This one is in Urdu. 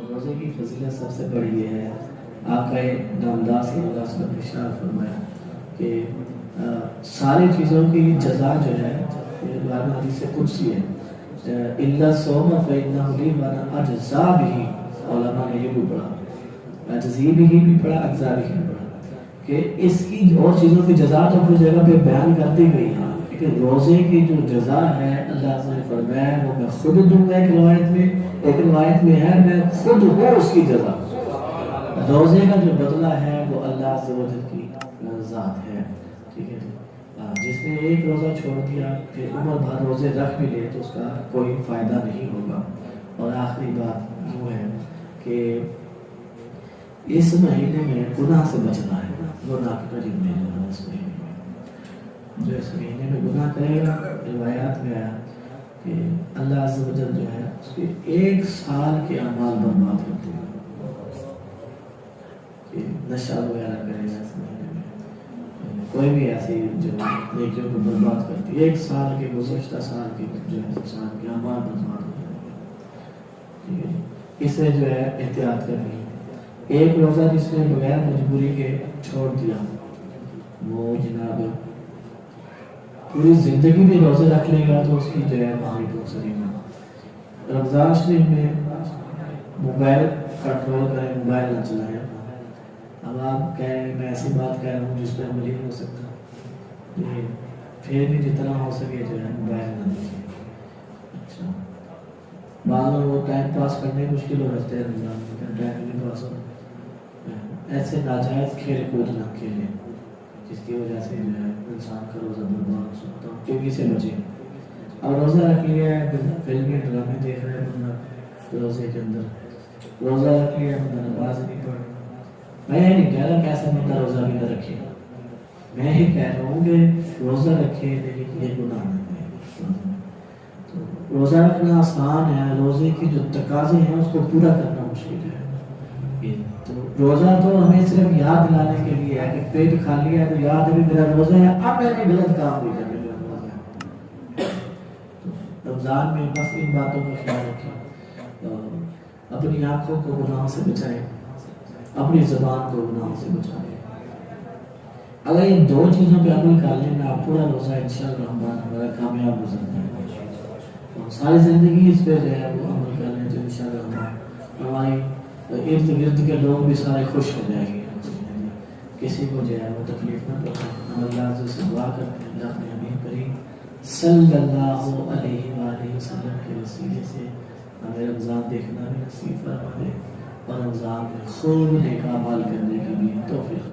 روزے کی فضیلت سب سے بڑی یہ ہے، آقا نامدار صلی اللہ علیہ وسلم نے ارشاد فرمایا کہ ساری چیزوں کی جزا جو ہے حدیث قدسی ہے، الا الصوم فإنه لي وانا اجزا به، علماء نے یہ بھی پڑھا، اجزی بھی پڑھا، اجزا بھی پڑھا کہ اس کی اور چیزوں کی جزا تو اپنی جگہ پہ بیان کر دی گئی ہے، لیکن روزے کی جو جزا ہے اللہ نے فرمایا وہ میں خود دوں گا، ایک روایت میں ہے میں خود ہوں اس کی جزا۔ روزے کا جو بدلہ ہے وہ اللہ عز و جل کی ذات ہے، ٹھیک ہے۔ جس نے ایک روزہ چھوڑ دیا کہ عمر بھر روزے رکھ بھی لے تو اس کا کوئی فائدہ نہیں ہوگا۔ اور آخری بات وہ ہے کہ اس مہینے میں گناہ سے بچنا ہے، گناہ کے قریب نہیں جانا۔ اس مہینے میں جو اس مہینے میں گناہ کرے گا، روایات میں آیا کہ اللہ عز و جل جو ہے اس کے 1 سال کے اعمال برباد ہوتے ہیں۔ نشہ وغیرہ کرے گا اس مہینے میں، کوئی بھی ایسی جو نیکیوں کو برباد کرتی ہے، 1 سال کے گزشتہ سال کے جو ہے انسان کے اعمال برباد ہو جائیں گے۔ اس میں جو ہے احتیاط کرنی ہے۔ ایک روزہ جس نے بغیر مجبوری کے چھوڑ دیا وہ جناب پوری زندگی میں روزے رکھ لے گا تو اس کی جو ہے مالی پوسری میں۔ رمضان شریف میں موبائل کنٹرول کریں، موبائل نہ چلائیں۔ اب آپ کہیں میں ایسی بات کہہ رہا ہوں جس پہ عمل نہیں ہو سکتا، پھر بھی جتنا ہو سکے جو ہے موبائل نہ دیکھیں۔ اچھا، بعض لوگ وہ ٹائم پاس کرنے مشکل ہو جاتے ہیں، رمضان میں ٹائم نہیں پاس ہو، ایسے ناجائز کھیل کود نہ کھیلیں جس کی وجہ سے جو ہے انسان کا روزہ برباد ہو سکتا ہے، کیونکہ سے بچیں۔ اب روزہ رکھ لیا ہے، فلمی ڈرامے دیکھ رہے ہیں بندہ روزے کے اندر، روزہ رکھ لیا بندہ نماز نہیں پڑھ۔ میں یہ نہیں کہہ رہا کہ ایسا بندہ روزہ بھی نہ رکھے، میں یہ کہہ رہا ہوں کہ روزہ رکھے لیکن یہ گناہ نہ کرے۔ تو روزہ رکھنا آسان ہے، روزے کی جو تقاضے ہیں اس کو پورا کرنا مشکل ہے۔ تو روزہ تو ہمیں صرف یاد دلانے کے لیے ہے کہ پیٹ خالی ہے تو یاد ہے میرا روزہ ہے، اب میں نے غلط کام نہیں کرنے کا۔ رمضان میں بس ان باتوں کا خیال رکھیں، اپنی آنکھوں کو گناہوں سے بچائیں، اپنی زبان کو گناہوں سے بچائیں۔ اگر ان 2 چیزوں پہ عمل کر لیں گے آپ پورا روزہ انشاءاللہ ہمارا کامیاب گزرتا ہے۔ ساری زندگی اس پہ جو ہے وہ عمل کر لیں تو انشاءاللہ ہماری ارد گرد کے لوگ بھی سارے خوش ہو جائیں گے، کسی کو جو ہے وہ تکلیف نہ پہنچے۔ ہم اللہ عز و جل سے دعا کرتے ہیں اللہ اپنے حبیب کریم صلی اللہ علیہ وآلہ وسلم کے وسیلے سے ہمیں رمضان دیکھنا بھی نصیب فرما دے اور رمضان میں خوب نیک اعمال کرنے کی بھی توفیق